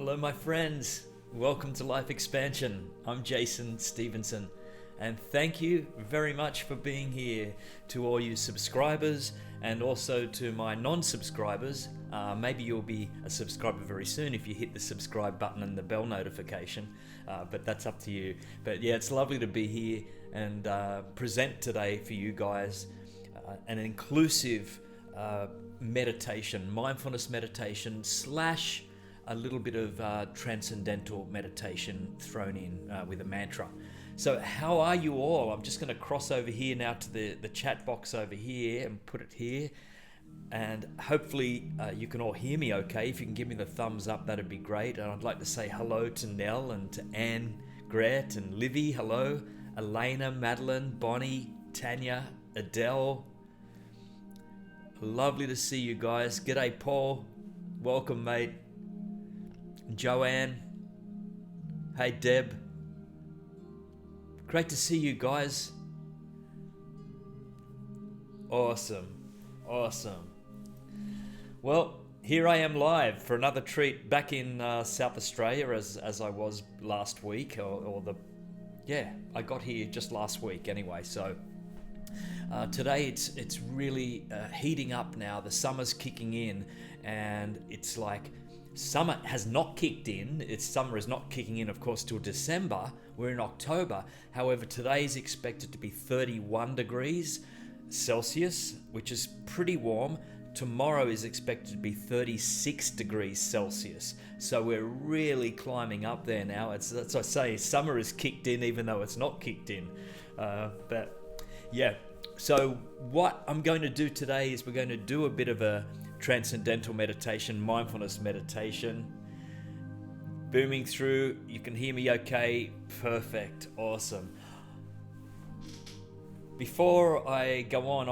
Hello, my friends. Welcome to Life Expansion. I'm Jason Stephenson, and thank you very much for being here. To all you subscribers and also to my non-subscribers, maybe you'll be a subscriber very soon if you hit the subscribe button and the bell notification, but that's up to you. But yeah, it's lovely to be here and present today for you guys an inclusive meditation, mindfulness meditation slash a little bit of transcendental meditation thrown in with a mantra. So how are you all? I'm just going to cross over here now to the chat box over here and put it here. And hopefully you can all hear me okay. If you can give me the thumbs up, that'd be great. And I'd like to say hello to Nell and to Anne, Gret and Livy. Hello. Elena, Madeline, Bonnie, Tanya, Adele. Lovely to see you guys. G'day, Paul. Welcome, mate. Joanne. Hey, Deb. Great to see you guys. Awesome. Well, here I am live for another treat back in South Australia as I was last week, I got here just last week anyway. So today it's really heating up now. The summer's kicking in, and it's like summer has not kicked in. Summer is not kicking in, of course, till December. We're in October. However, today is expected to be 31 degrees Celsius, which is pretty warm. Tomorrow is expected to be 36 degrees Celsius. So we're really climbing up there now. That's I say, summer is kicked in even though it's not kicked in. But yeah, so what I'm going to do today is we're going to do a bit of a transcendental meditation, mindfulness meditation. Booming through, you can hear me okay? Perfect, awesome. Before I go on,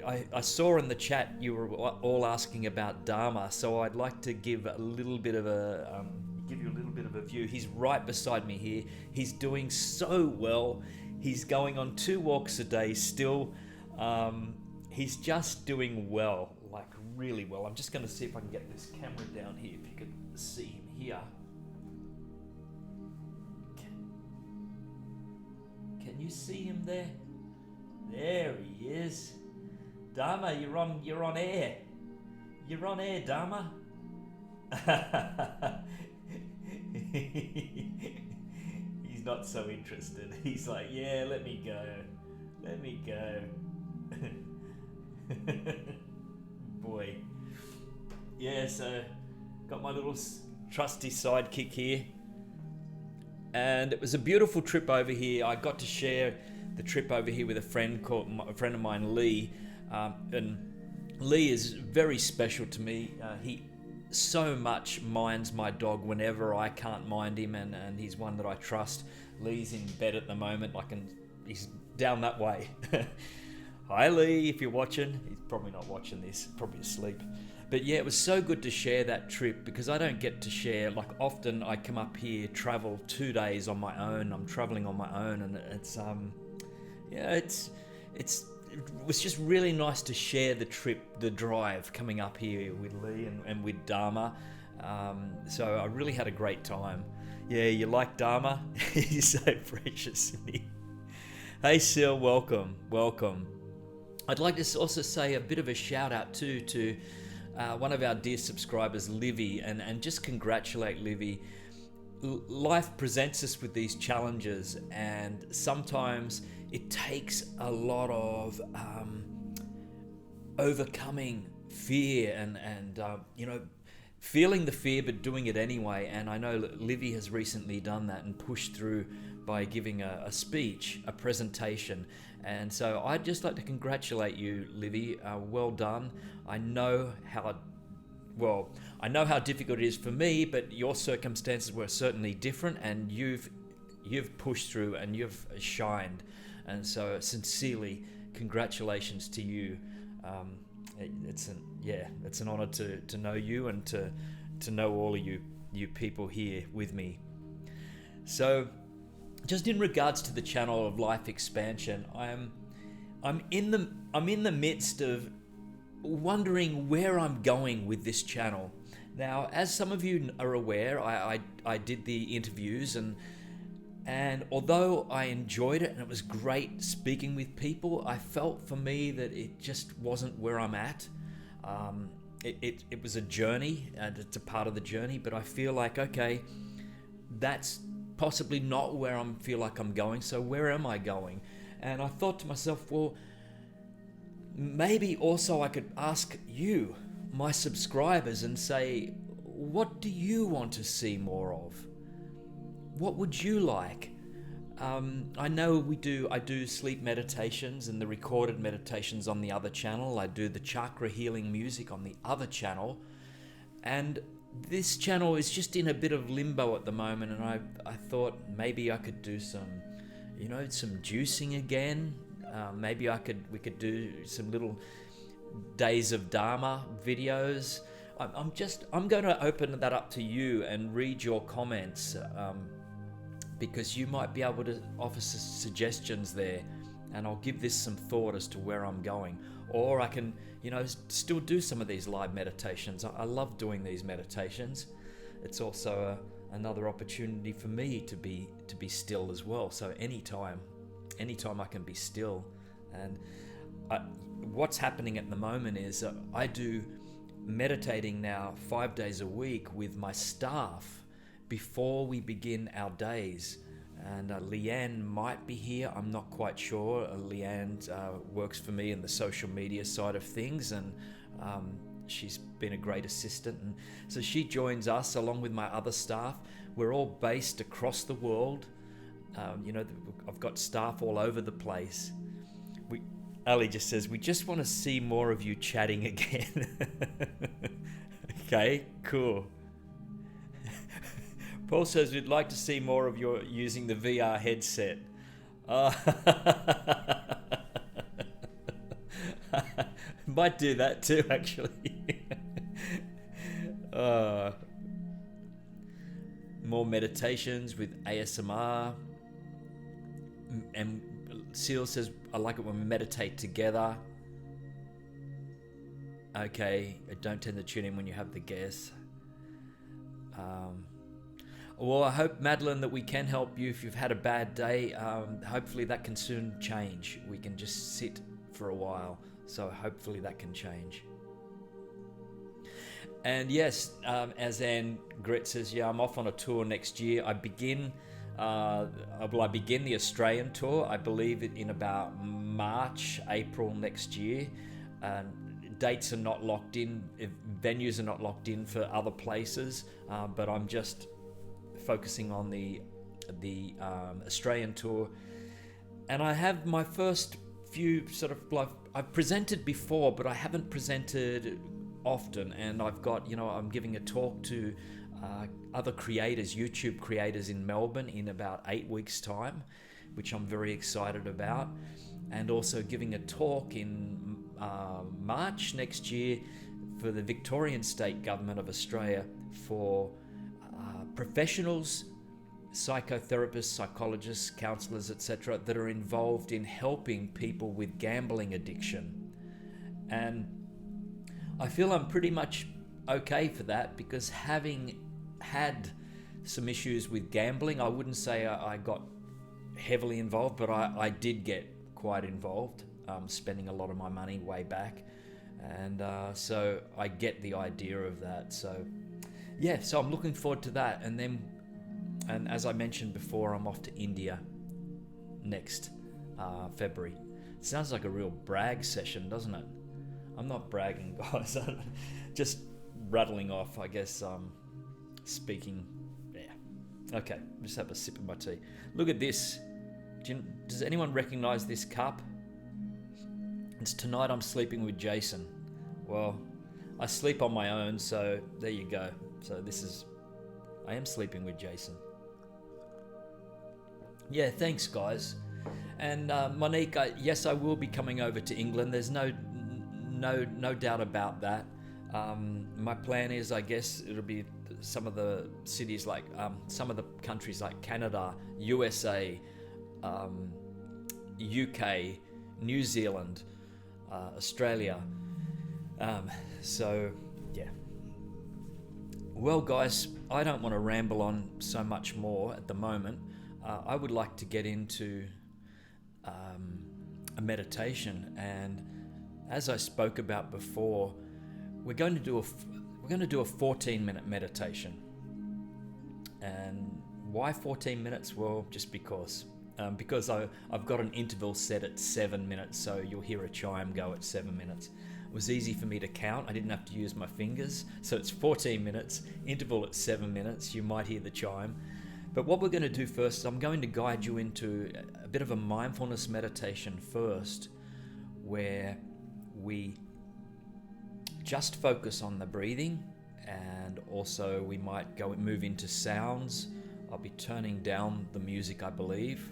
I saw in the chat you were all asking about Dharma, so I'd like to give you a little bit of a view. He's right beside me here. He's doing so well. He's going on 2 walks a day still. He's just doing well, like really well. I'm just going to see if I can get this camera down here, if you could see him here. Can you see him there? There he is. Dharma, you're on air. You're on air, Dharma. He's not so interested. He's like, yeah, let me go. Boy. Yeah, so got my little trusty sidekick here. And it was a beautiful trip over here. I got to share the trip over here with a friend of mine, Lee. And Lee is very special to me. He so much minds my dog whenever I can't mind him, and he's one that I trust. Lee's in bed at the moment. He's down that way. Hi Lee, if you're watching. He's probably not watching this, probably asleep. But yeah, it was so good to share that trip because I don't get to share, like often I come up here, travel 2 days on my own. I'm traveling on my own, and it was just really nice to share the trip, the drive coming up here with Lee and with Dharma. So I really had a great time. Yeah, you like Dharma? He's so precious. Hey Sil, welcome. I'd like to also say a bit of a shout out too to one of our dear subscribers, Livy, and just congratulate Livy. Life presents us with these challenges, and sometimes it takes a lot of overcoming fear and feeling the fear but doing it anyway. And I know Livy has recently done that and pushed through by giving a speech, a presentation. And so I'd just like to congratulate you, Livy. Well done. I know how difficult it is for me, but your circumstances were certainly different, and you've pushed through and you've shined. And so sincerely, congratulations to you. It's an honor to know you and to know all of you people here with me. So just in regards to the channel of Life Expansion, I'm in the midst of wondering where I'm going with this channel. Now, as some of you are aware, I did the interviews, and although I enjoyed it and it was great speaking with people, I felt for me that it just wasn't where I'm at. It was a journey, and it's a part of the journey, but I feel like, okay, that's possibly not where I feel like I'm going, so where am I going? And I thought to myself, well, maybe also I could ask you, my subscribers, and say, what do you want to see more of? What would you like? I know I do sleep meditations and the recorded meditations on the other channel. I do the chakra healing music on the other channel. And this channel is just in a bit of limbo at the moment, and I thought maybe I could do some juicing again. Maybe we could do some little days of Dharma videos. I'm going to open that up to you and read your comments, because you might be able to offer suggestions there, and I'll give this some thought as to where I'm going. Or I can, still do some of these live meditations. I love doing these meditations. It's also another opportunity for me to be still as well. So anytime I can be still. And what's happening at the moment is I do meditating now 5 days a week with my staff before we begin our days. And Leanne might be here, I'm not quite sure. Leanne works for me in the social media side of things, and she's been a great assistant. And so she joins us along with my other staff. We're all based across the world. I've got staff all over the place. Ali just says, we just want to see more of you chatting again. Okay, cool. Paul says, we'd like to see more of your using the VR headset. Might do that too, actually. More meditations with ASMR. And Seal says, I like it when we meditate together. Okay, I don't tend to tune in when you have the guests. Well, I hope, Madeline, that we can help you if you've had a bad day. Hopefully that can soon change. We can just sit for a while. So hopefully that can change. And yes, as Anne Grit says, yeah, I'm off on a tour next year. I begin the Australian tour, I believe, in about March, April next year. Dates are not locked in, venues are not locked in for other places, but I'm just focusing on the Australian tour. And I have my first few I've presented before, but I haven't presented often. And I've got, I'm giving a talk to other creators, YouTube creators in Melbourne in about 8 weeks' time, which I'm very excited about. And also giving a talk in March next year for the Victorian State Government of Australia for professionals, psychotherapists, psychologists, counsellors, etc., that are involved in helping people with gambling addiction. And I feel I'm pretty much okay for that, because having had some issues with gambling, I wouldn't say I got heavily involved, but I did get quite involved, spending a lot of my money way back. And so I get the idea of that. So yeah, so I'm looking forward to that. And as I mentioned before, I'm off to India next February. It sounds like a real brag session, doesn't it? I'm not bragging, guys. Just rattling off, I guess, speaking. Yeah. Okay, just have a sip of my tea. Look at this. Does anyone recognize this cup? It's Tonight I'm Sleeping with Jason. Well, I sleep on my own, so there you go. So I am sleeping with Jason. Yeah, thanks, guys. And Monique, yes, I will be coming over to England. There's no doubt about that. My plan is, I guess, it'll be some of the cities like some of the countries like Canada, USA, UK, New Zealand, Australia. So yeah. Well, guys, I don't want to ramble on so much more at the moment. I would like to get into a meditation, and as I spoke about before, we're going to do a 14-minute meditation. And why 14 minutes? Well, just because I've got an interval set at 7 minutes, so you'll hear a chime go at 7 minutes. It was easy for me to count. I didn't have to use my fingers. So it's 14 minutes, interval at 7 minutes. You might hear the chime. But what we're going to do first is I'm going to guide you into a bit of a mindfulness meditation first, where we just focus on the breathing, and also we might move into sounds. I'll be turning down the music, I believe.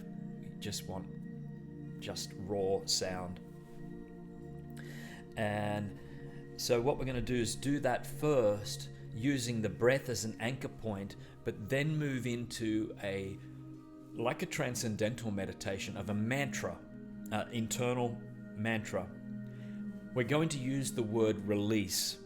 We just want raw sound. And so what we're going to do is do that first, using the breath as an anchor point, but then move into like a transcendental meditation of a mantra, internal mantra. We're going to use the word release.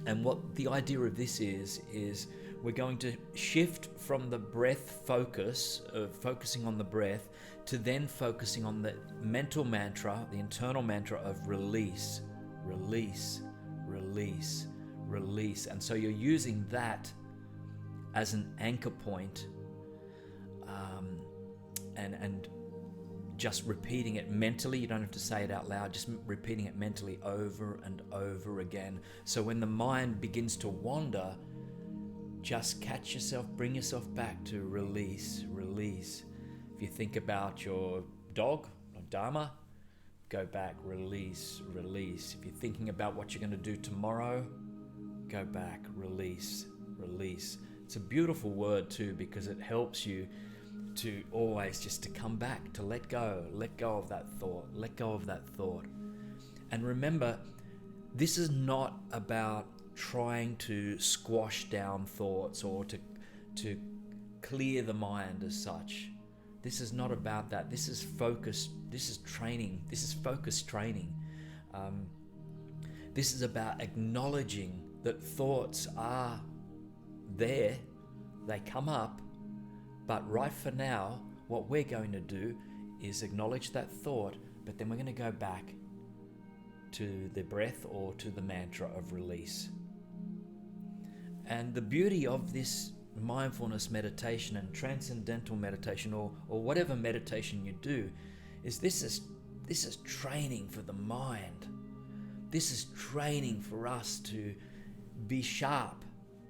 And what the idea of this is we're going to shift from the breath focus, of focusing on the breath, to then focusing on the mental mantra, the internal mantra of release, release, release, release. And so you're using that as an anchor point, and just repeating it mentally. You don't have to say it out loud, just repeating it mentally over and over again. So when the mind begins to wander, just catch yourself, bring yourself back to release, release. If you think about your dog, Dharma, go back, release, release. If you're thinking about what you're going to do tomorrow, go back, release, release. It's a beautiful word too, because it helps you to always just to come back, to let go of that thought, let go of that thought. And remember, this is not about trying to squash down thoughts or to clear the mind as such. This is not about that. This is focused. This is training. This is focused training. This is about acknowledging that thoughts are there. They come up. But right for now, what we're going to do is acknowledge that thought, but then we're going to go back to the breath or to the mantra of release. And the beauty of this mindfulness meditation and transcendental meditation, or whatever meditation you do, is this is training for the mind. This is training for us to be sharp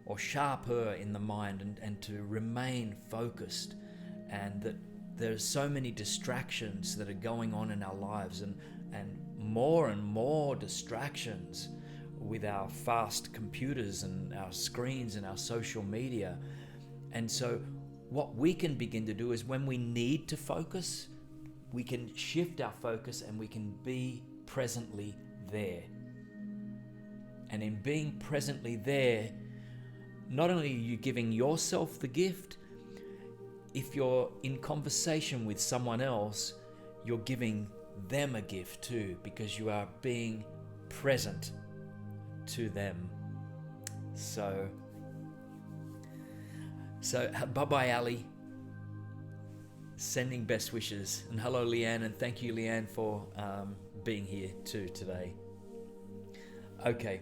or sharper in the mind, and to remain focused. And that there's so many distractions that are going on in our lives, and more distractions with our fast computers and our screens and our social media. And so what we can begin to do is, when we need to focus, we can shift our focus and we can be presently there. And in being presently there, not only are you giving yourself the gift, if you're in conversation with someone else, you're giving them a gift too, because you are being present to them. So bye-bye, Ali. Sending best wishes. And hello, Leanne, and thank you, Leanne, for being here too today. Okay.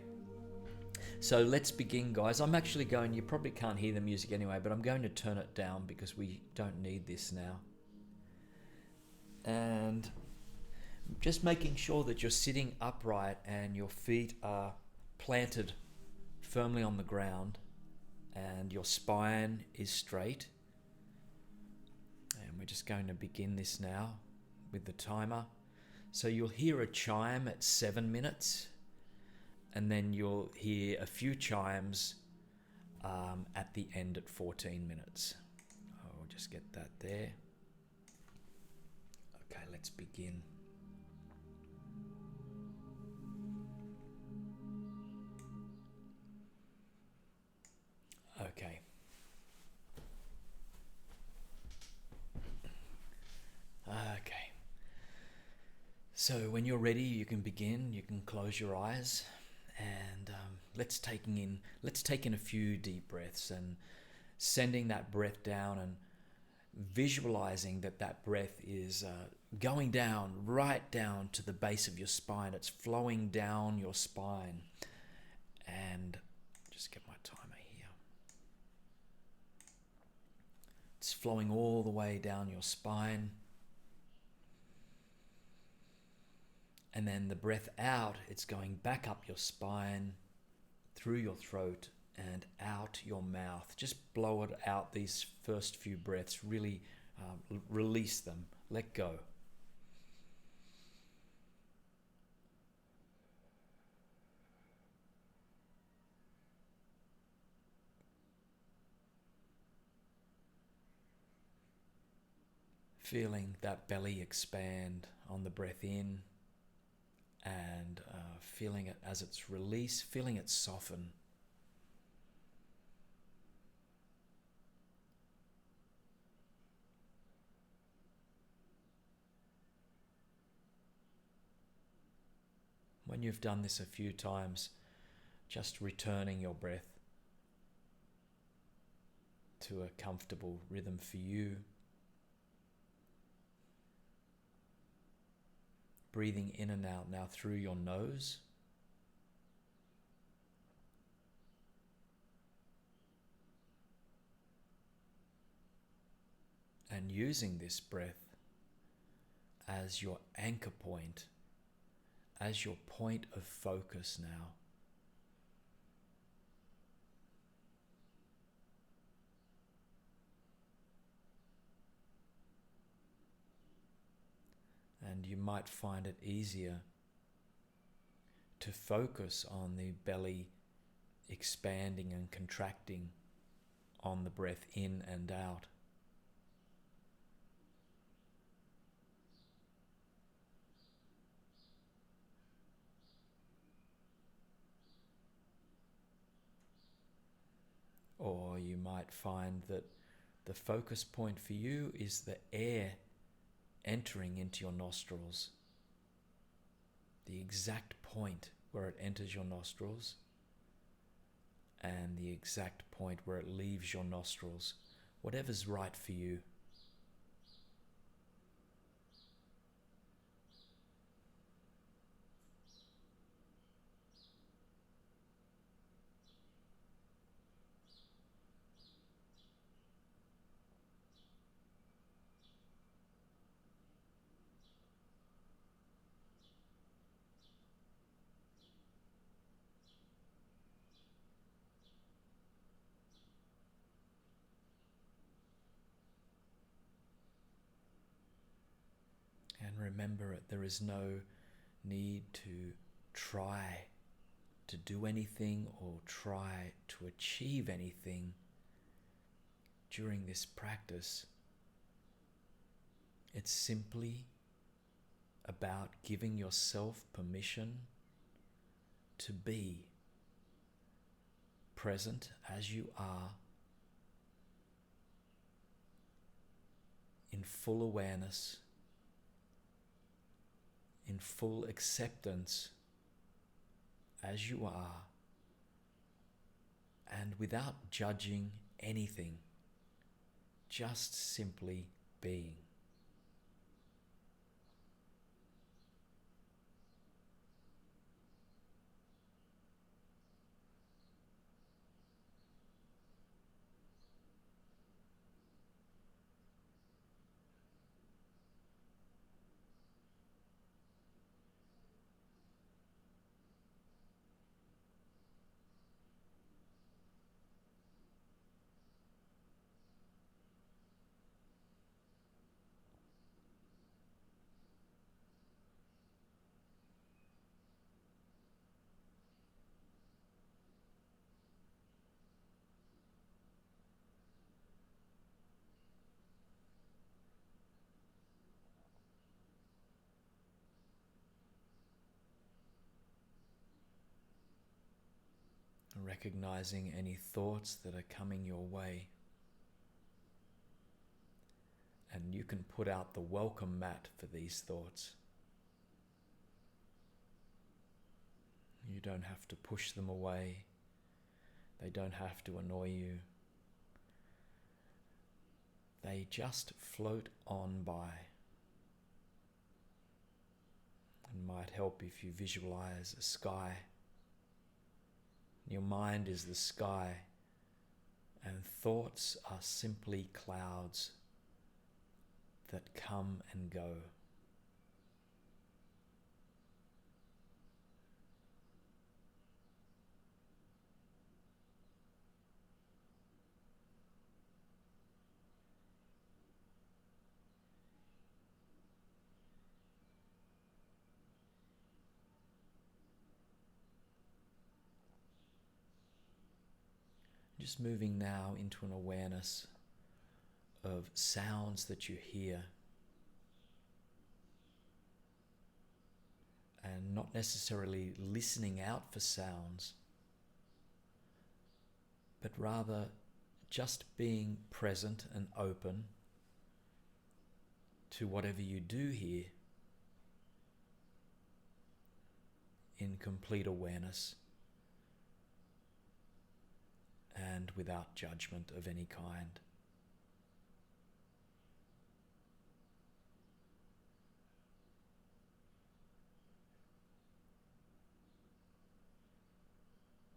So let's begin, guys. I'm actually going, you probably can't hear the music anyway, but I'm going to turn it down because we don't need this now. And just making sure that you're sitting upright and your feet are planted firmly on the ground and your spine is straight. And we're just going to begin this now with the timer. So you'll hear a chime at 7 minutes. And then you'll hear a few chimes at the end at 14 minutes. I'll just get that there. Okay, let's begin. Okay. Okay. So when you're ready, you can begin. You can close your eyes. And let's take in a few deep breaths and sending that breath down and visualizing that breath is going down, right down to the base of your spine. It's flowing down your spine. And just get my timer here. It's flowing all the way down your spine. And then the breath out, it's going back up your spine, through your throat and out your mouth. Just blow it out these first few breaths. Really release them. Let go. Feeling that belly expand on the breath in, and feeling it as it's released, feeling it soften. When you've done this a few times, just returning your breath to a comfortable rhythm for you. Breathing in and out now through your nose. And using this breath as your anchor point, as your point of focus now. And you might find it easier to focus on the belly expanding and contracting on the breath in and out. Or you might find that the focus point for you is the air entering into your nostrils. The exact point where it enters your nostrils and the exact point where it leaves your nostrils. Whatever's right for you. And remember it, there is no need to try to do anything or try to achieve anything during this practice. It's simply about giving yourself permission to be present as you are, in full awareness, in full acceptance as you are, and without judging anything, just simply being. Recognizing any thoughts that are coming your way. And you can put out the welcome mat for these thoughts. You don't have to push them away. They don't have to annoy you. They just float on by. It might help if you visualize a sky. Your mind is the sky, and thoughts are simply clouds that come and go. Just moving now into an awareness of sounds that you hear, and not necessarily listening out for sounds, but rather just being present and open to whatever you do hear in complete awareness and without judgment of any kind.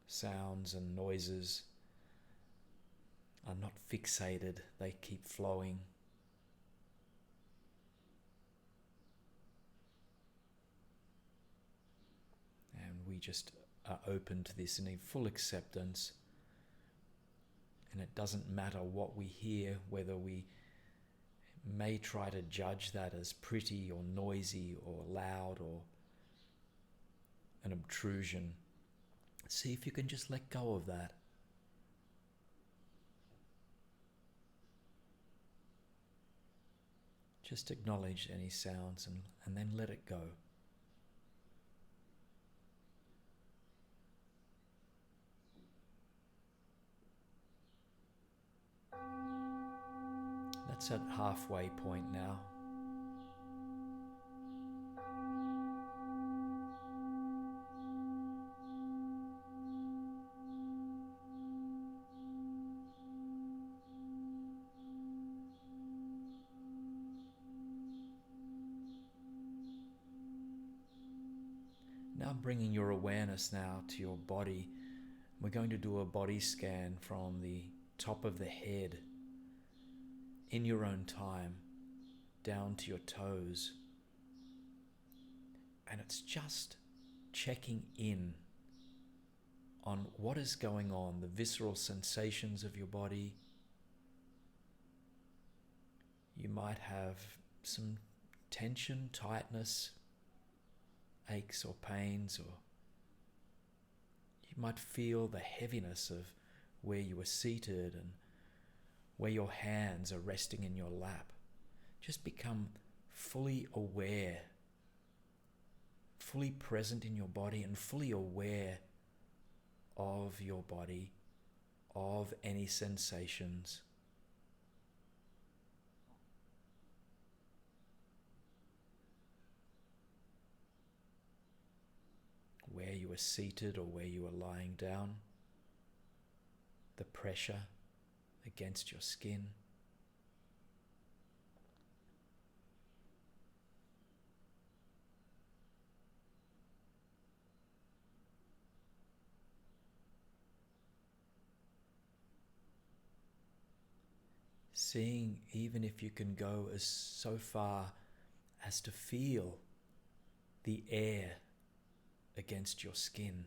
Sounds and noises are not fixated, they keep flowing. And we just are open to this in full acceptance. And it doesn't matter what we hear, whether we may try to judge that as pretty or noisy or loud or an obtrusion. See if you can just let go of that. Just acknowledge any sounds and then let it go. That's at halfway point now. Now bringing your awareness now to your body. We're going to do a body scan from the top of the head in your own time down to your toes. And it's just checking in on what is going on, the visceral sensations of your body. You might have some tension, tightness, aches or pains, or you might feel the heaviness of where you are seated and where your hands are resting in your lap. Just become fully aware, fully present in your body and fully aware of your body, of any sensations. Where you are seated or where you are lying down, the pressure against your skin. Seeing even if you can go as so far as to feel the air against your skin.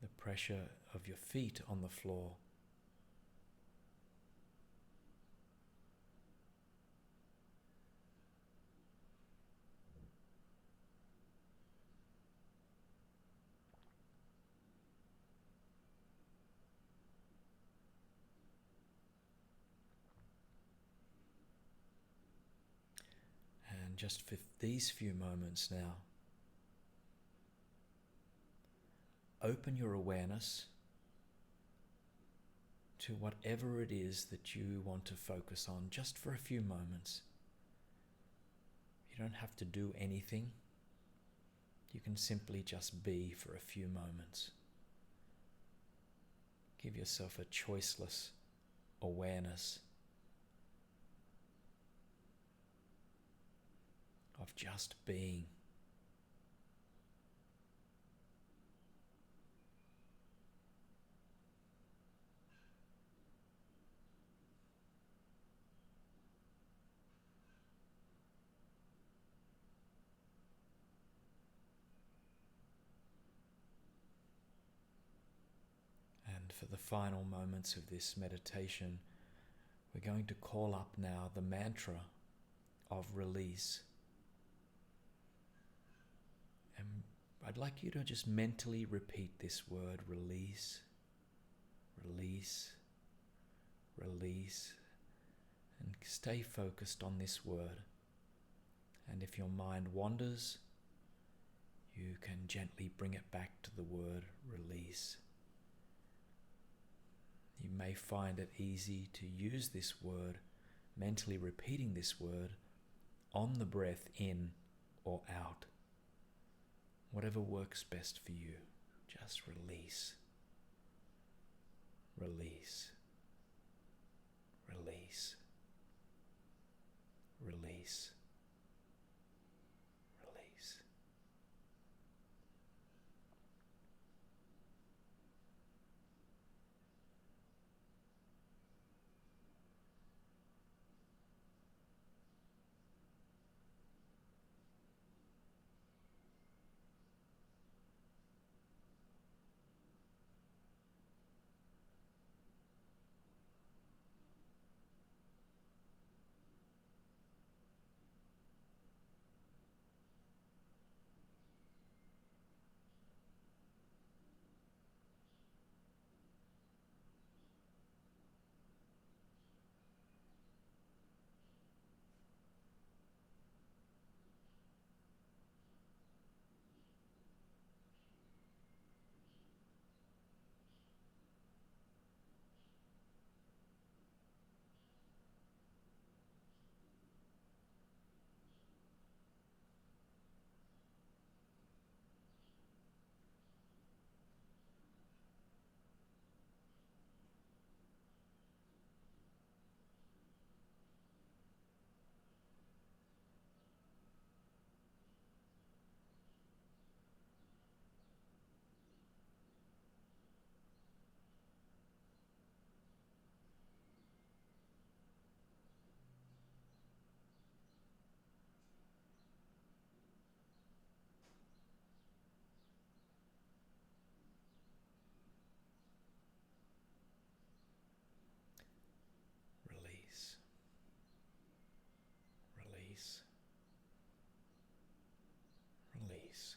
The pressure of your feet on the floor. And just for these few moments now, open your awareness to whatever it is that you want to focus on just for a few moments. You don't have to do anything. You can simply just be for a few moments. Give yourself a choiceless awareness of just being. And for the final moments of this meditation, we're going to call up now the mantra of release. And I'd like you to just mentally repeat this word, release, release, release, and stay focused on this word. And if your mind wanders, you can gently bring it back to the word release. You may find it easy to use this word, mentally repeating this word, on the breath in or out. Whatever works best for you, just release, release, release, release, release. Release, release, release.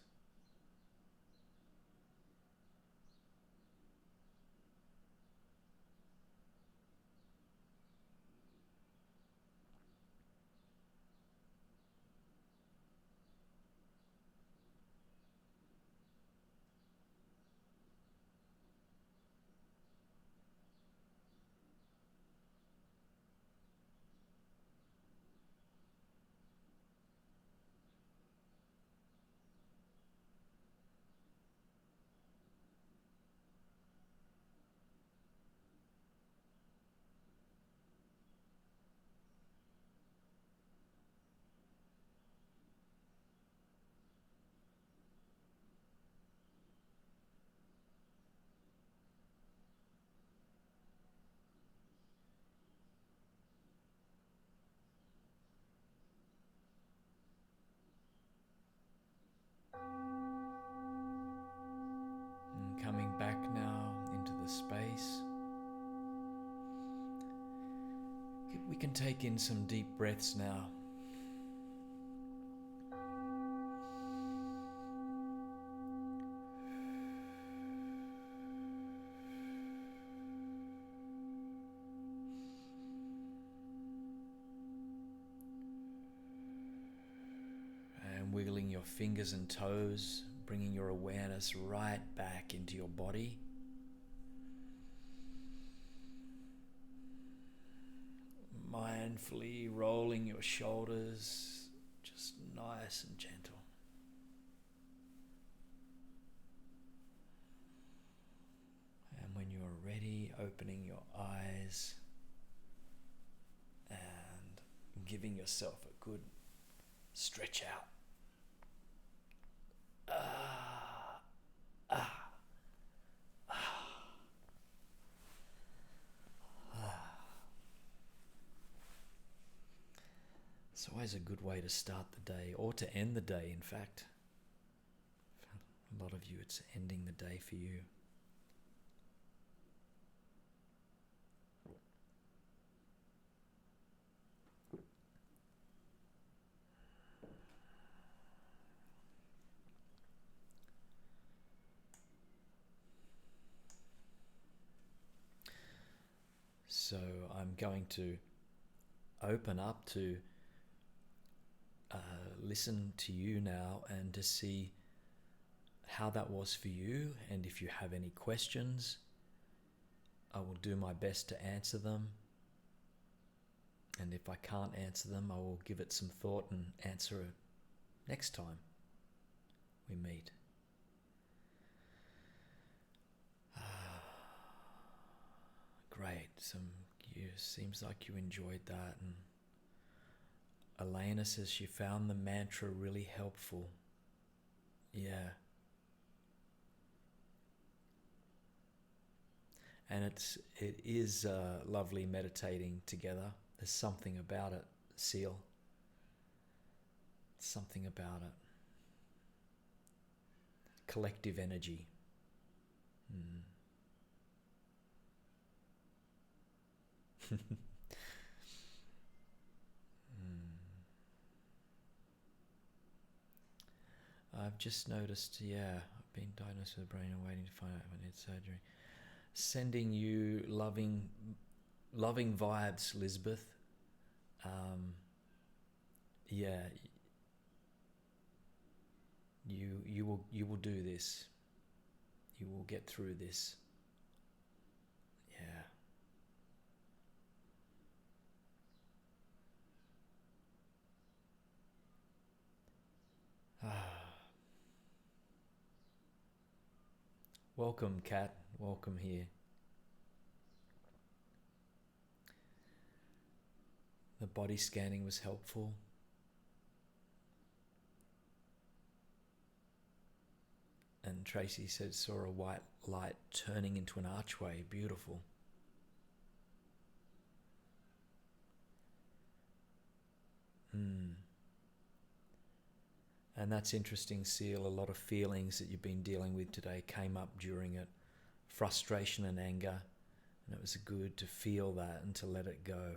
And coming back now into the space, we can take in some deep breaths now. And wiggling your fingers and toes, bringing your awareness right back into your body. mindfully rolling your shoulders, just nice and gentle. And when you're ready, opening your eyes and giving yourself a good stretch out. It's always a good way to start the day, or to end the day, in fact. For a lot of you, it's ending the day for you. So I'm going to open up to listen to you now and to see how that was for you, and if you have any questions, I will do my best to answer them, and if I can't answer them, I will give it some thought and answer it next time we meet. Great. Seems like you enjoyed that. And Elena says she found the mantra really helpful. Yeah. And it is lovely meditating together. There's something about it, Seal. Something about it. Collective energy. I've just noticed, I've been diagnosed with a brain and waiting to find out if I need surgery. Sending you loving vibes, Lisbeth. You will do this. You will get through this. Welcome, Kat. Welcome here. The body scanning was helpful. And Tracy said saw a white light turning into an archway. Beautiful. And that's interesting, Seal. A lot of feelings that you've been dealing with today came up during it. Frustration and anger. And it was good to feel that and to let it go.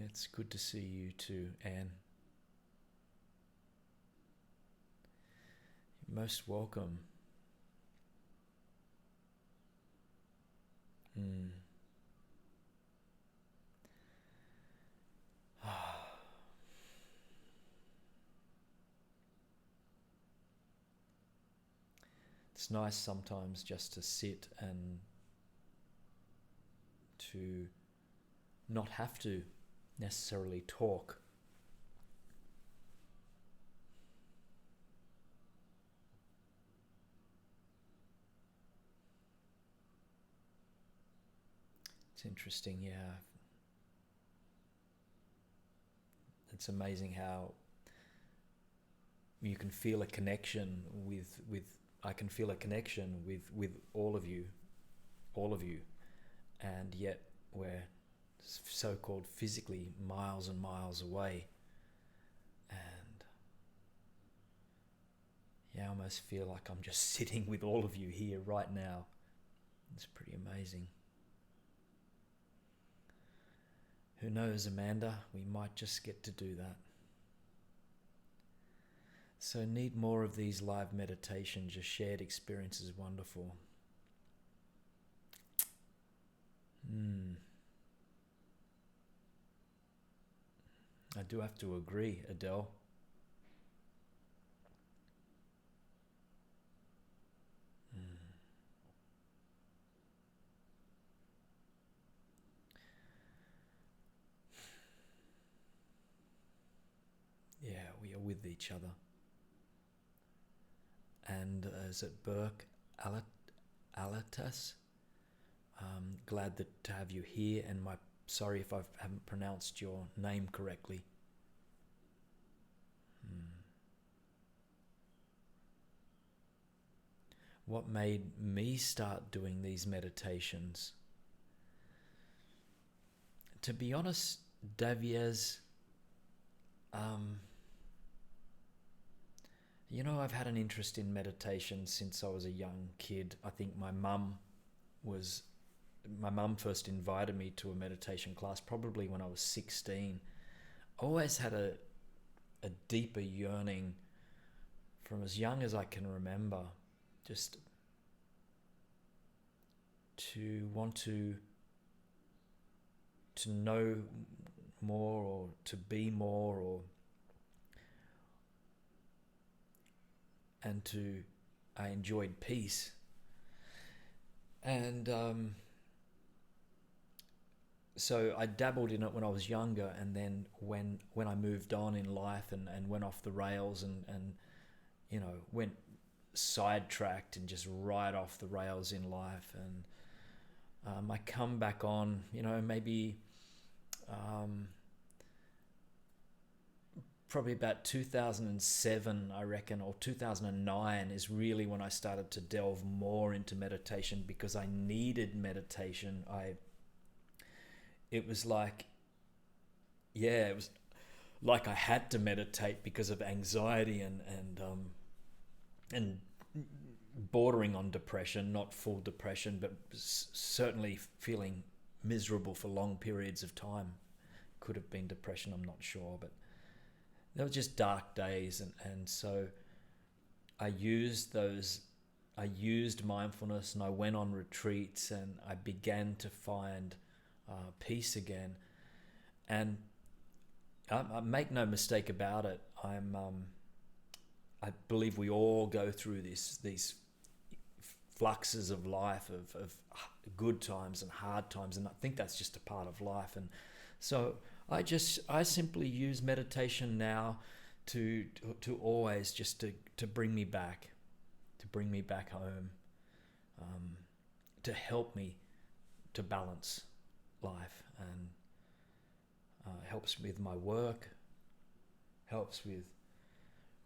It's good to see you too, Anne. You're most welcome. It's nice sometimes just to sit and to not have to necessarily talk. It's interesting, It's amazing how you can feel a connection I can feel a connection with all of you, and yet we're so-called physically miles and miles away, and I almost feel like I'm just sitting with all of you here right now. It's pretty amazing. Who knows, Amanda? We might just get to do that. So need more of these live meditations. Your shared experience is wonderful. I do have to agree, Adele. with each other. And is it Burke Alatas? Glad to have you here, and sorry if I haven't pronounced your name correctly. What made me start doing these meditations? To be honest, Davies, I've had an interest in meditation since I was a young kid. I think my mum first invited me to a meditation class probably when I was 16. I always had a deeper yearning from as young as I can remember, just to want to know more, or to be more, I enjoyed peace. And so I dabbled in it when I was younger, and then when I moved on in life and went off the rails and went sidetracked and just right off the rails in life, and I come back on, maybe probably about 2007, I reckon, or 2009 is really when I started to delve more into meditation, because I needed meditation. It was like I had to meditate because of anxiety and bordering on depression, not full depression, but certainly feeling miserable for long periods of time. Could have been depression, I'm not sure, but they were just dark days, and so I used mindfulness, and I went on retreats, and I began to find peace again. And I make no mistake about it, I believe we all go through these fluxes of life, of good times and hard times, and I think that's just a part of life. And so I simply use meditation now to always just to bring me back home, to help me to balance life, and helps with my work, helps with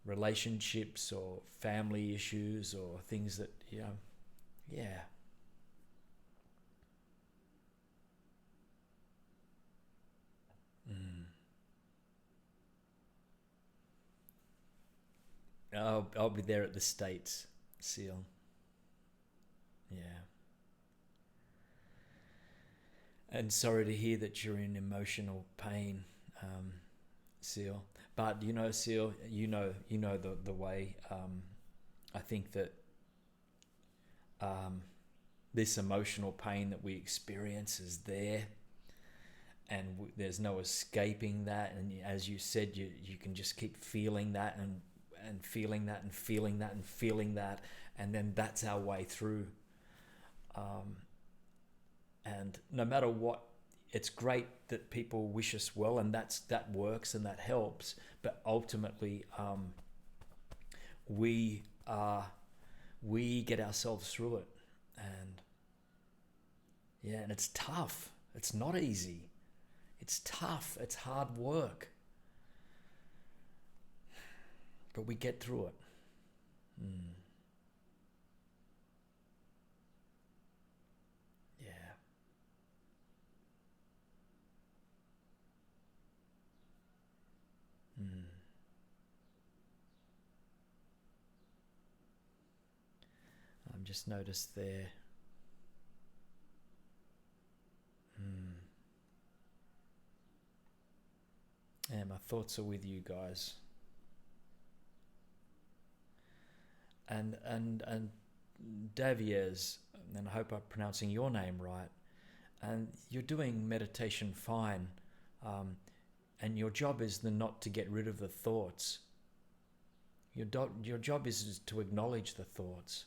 relationships or family issues or things that I'll be there at the States, Seal. Yeah. And sorry to hear that you're in emotional pain, Seal. But Seal, the way. I think that this emotional pain that we experience is there, and there's no escaping that. And as you said, you can just keep feeling that and feeling that and feeling that and feeling that, and then that's our way through. And no matter what, it's great that people wish us well, and that works and that helps. But ultimately, we get ourselves through it, and and it's tough. It's not easy. It's tough. It's hard work, but we get through it. Just noticed there. Yeah, my thoughts are with you guys. And Davies, and I hope I'm pronouncing your name right. And you're doing meditation fine, and your job is not to get rid of the thoughts. Your job is to acknowledge the thoughts.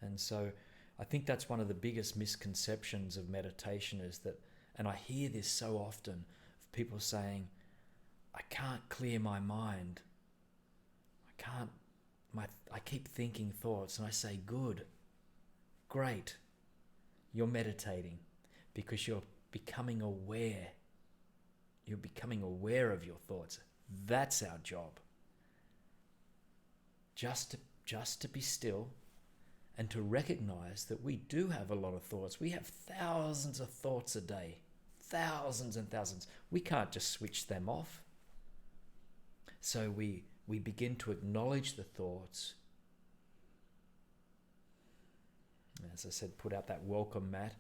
And so I think that's one of the biggest misconceptions of meditation, is that, and I hear this so often, of people saying, I can't clear my mind. I keep thinking thoughts, and I say, good, great, you're meditating because you're becoming aware. You're becoming aware of your thoughts. That's our job. Just to be still and to recognize that we do have a lot of thoughts. We have thousands of thoughts a day, thousands and thousands. We can't just switch them off. So we begin to acknowledge the thoughts. As I said, put out that welcome mat.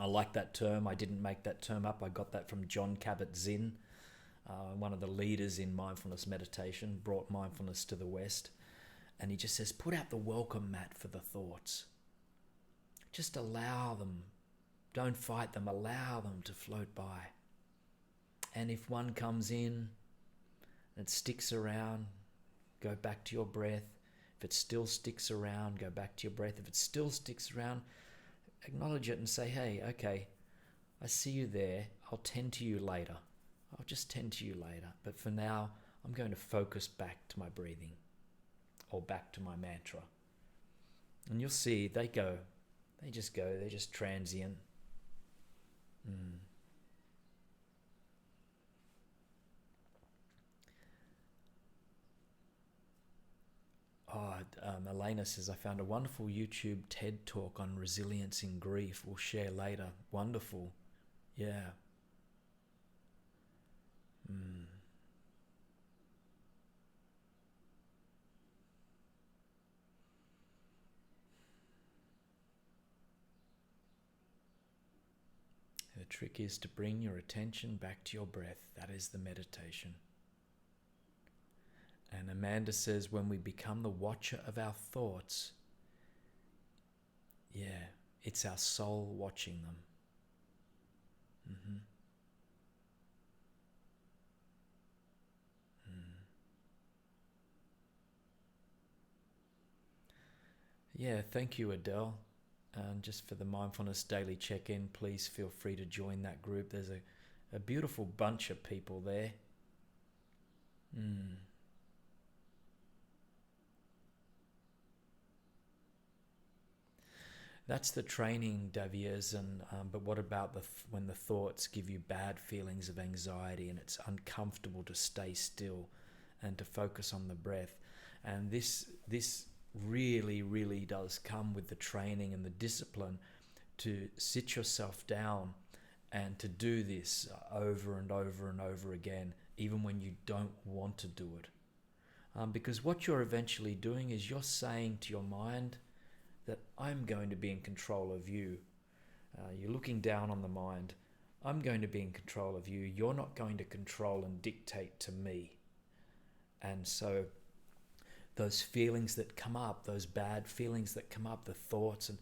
I like that term. I didn't make that term up. I got that from John Kabat-Zinn, one of the leaders in mindfulness meditation, brought mindfulness to the West. And he just says, put out the welcome mat for the thoughts. Just allow them. Don't fight them. Allow them to float by. And if one comes in and it sticks around, go back to your breath. If it still sticks around, go back to your breath. If it still sticks around, acknowledge it and say, hey, okay, I see you there. I'll tend to you later. I'll just tend to you later. But for now, I'm going to focus back to my breathing or back to my mantra. And you'll see they just go, they're just transient. Elena says, I found a wonderful YouTube TED talk on resilience in grief. We'll share later. Wonderful. Yeah. The trick is to bring your attention back to your breath. That is the meditation. And Amanda says, when we become the watcher of our thoughts, it's our soul watching them. Yeah, thank you, Adele. And just for the Mindfulness Daily Check-In, please feel free to join that group. There's a beautiful bunch of people there. That's the training, Davies. But what about when the thoughts give you bad feelings of anxiety and it's uncomfortable to stay still and to focus on the breath? And this really, really does come with the training and the discipline to sit yourself down and to do this over and over and over again, even when you don't want to do it. Because what you're eventually doing is you're saying to your mind that I'm going to be in control of you. You're looking down on the mind. I'm going to be in control of you. You're not going to control and dictate to me. And so those feelings that come up, those bad feelings that come up, the thoughts, and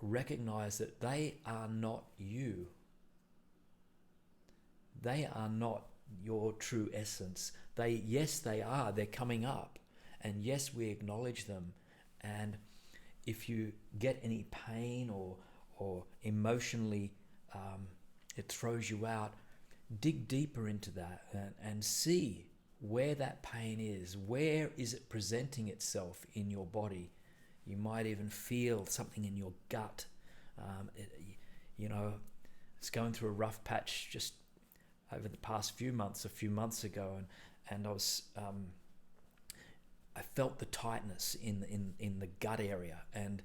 recognize that they are not you. They are not your true essence. Yes, they are. They're coming up. And yes, we acknowledge them. And if you get any pain or emotionally it throws you out, dig deeper into that and see where that pain is. Where is it presenting itself in your body? You might even feel something in your gut. It's going through a rough patch just over the past few months ago, and I felt the tightness in the gut area, and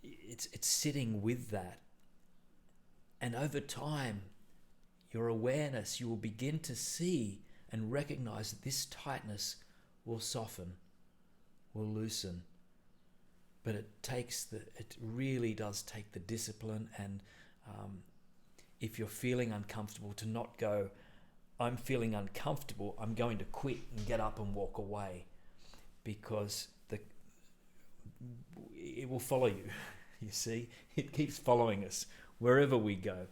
it's sitting with that. And over time, your awareness, you will begin to see and recognize that this tightness will soften, will loosen. But it really does take the discipline, and if you're feeling uncomfortable, to not go, I'm feeling uncomfortable, I'm going to quit and get up and walk away, because it will follow you. You see, it keeps following us wherever we go.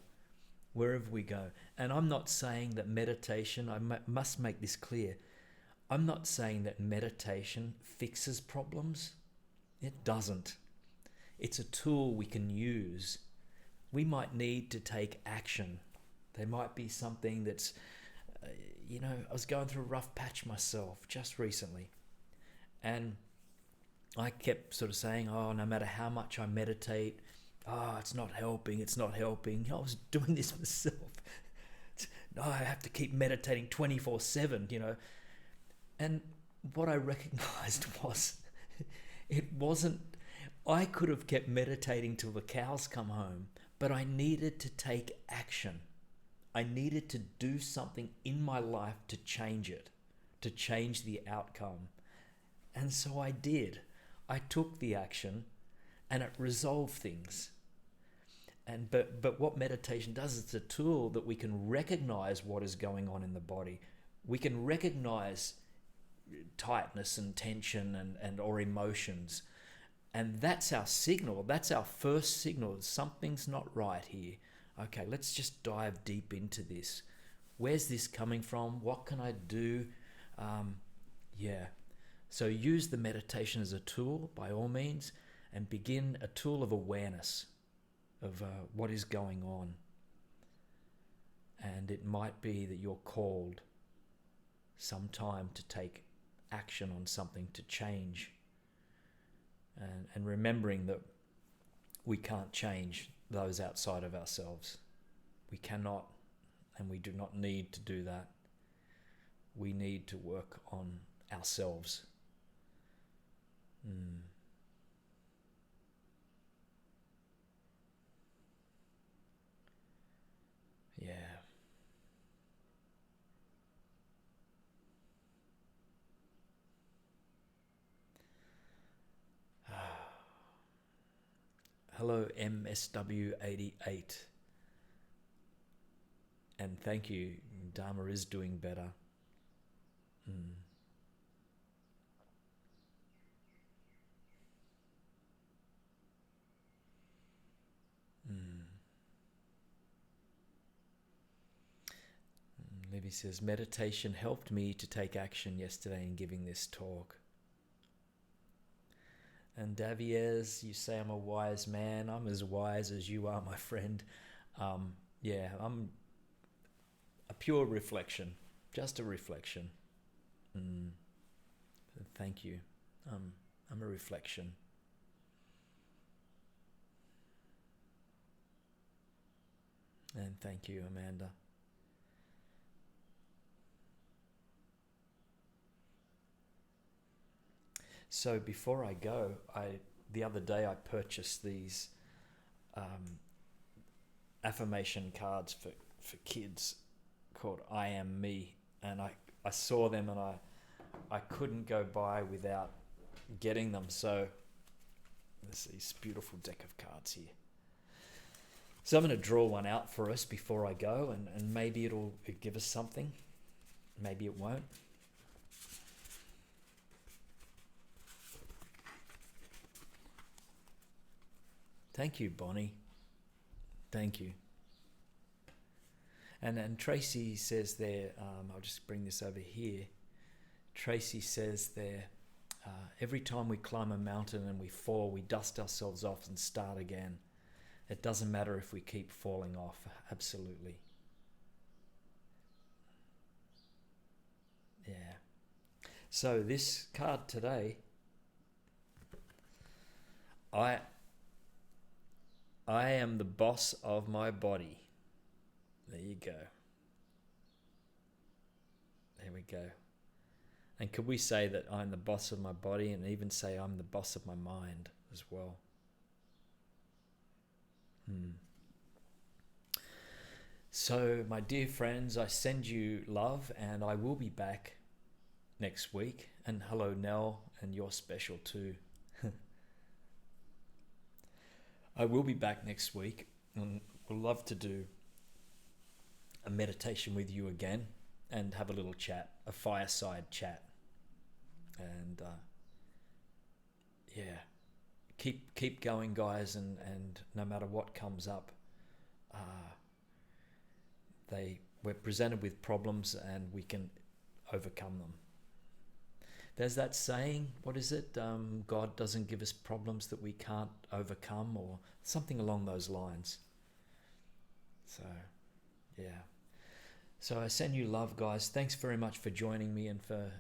And I'm not saying that meditation, I must make this clear, I'm not saying that meditation fixes problems. It doesn't. It's a tool we can use. We might need to take action. There might be something that's, I was going through a rough patch myself just recently, And I kept sort of saying, oh, no matter how much I meditate, oh, it's not helping, it's not helping. I was doing this myself. No, I have to keep meditating 24/7, And what I recognized was it wasn't, I could have kept meditating till the cows come home, but I needed to take action. I needed to do something in my life to change it, to change the outcome. And so I did. I took the action and it resolved things. But what meditation does, it's a tool that we can recognize what is going on in the body. We can recognize tightness and tension and or emotions. And that's our signal. That's our first signal. Something's not right here. Okay, let's just dive deep into this. Where's this coming from? What can I do? So use the meditation as a tool by all means, and begin a tool of awareness of what is going on. And it might be that you're called sometime to take action on something to change. And remembering that we can't change those outside of ourselves. We cannot, and we do not need to do that. We need to work on ourselves. Yeah. Hello, MSW88. And thank you. Dharma is doing better. Libby says, meditation helped me to take action yesterday in giving this talk. And Davies, you say I'm a wise man. I'm as wise as you are, my friend. I'm a pure reflection, just a reflection. Thank you. I'm a reflection. And thank you, Amanda. So before I go, the other day I purchased these affirmation cards for kids called I Am Me, and I saw them and I couldn't go by without getting them. So there's this beautiful deck of cards here. So I'm going to draw one out for us before I go, and maybe it'll give us something. Maybe it won't. Thank you, Bonnie. Thank you. And Tracy says there, I'll just bring this over here. Tracy says there, every time we climb a mountain and we fall, we dust ourselves off and start again. It doesn't matter if we keep falling off. Absolutely. Yeah. So this card today, I am the boss of my body. There you go. There we go. And could we say that I'm the boss of my body, and even say I'm the boss of my mind as well? So, my dear friends, I send you love, and I will be back next week. And hello, Nell, and you're special too. I will be back next week, and would love to do a meditation with you again and have a little chat, a fireside chat. And keep going, guys, and no matter what comes up, we're presented with problems and we can overcome them. There's that saying, what is it? God doesn't give us problems that we can't overcome, or something along those lines. So, yeah. So I send you love, guys. Thanks very much for joining me, and for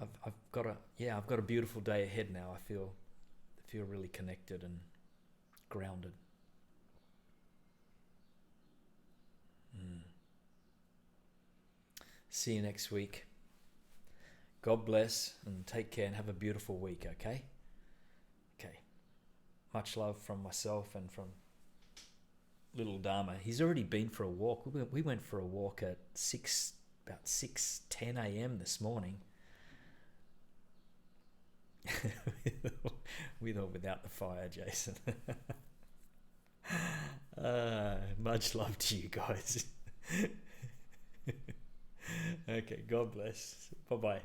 I've got a beautiful day ahead now. I feel really connected and grounded. See you next week. God bless and take care and have a beautiful week, okay? Okay. Much love from myself and from little Dharma. He's already been for a walk. We went for a walk at about 6:10 a.m. this morning. With or without the fire, Jason. Much love to you guys. Okay, God bless. Bye-bye.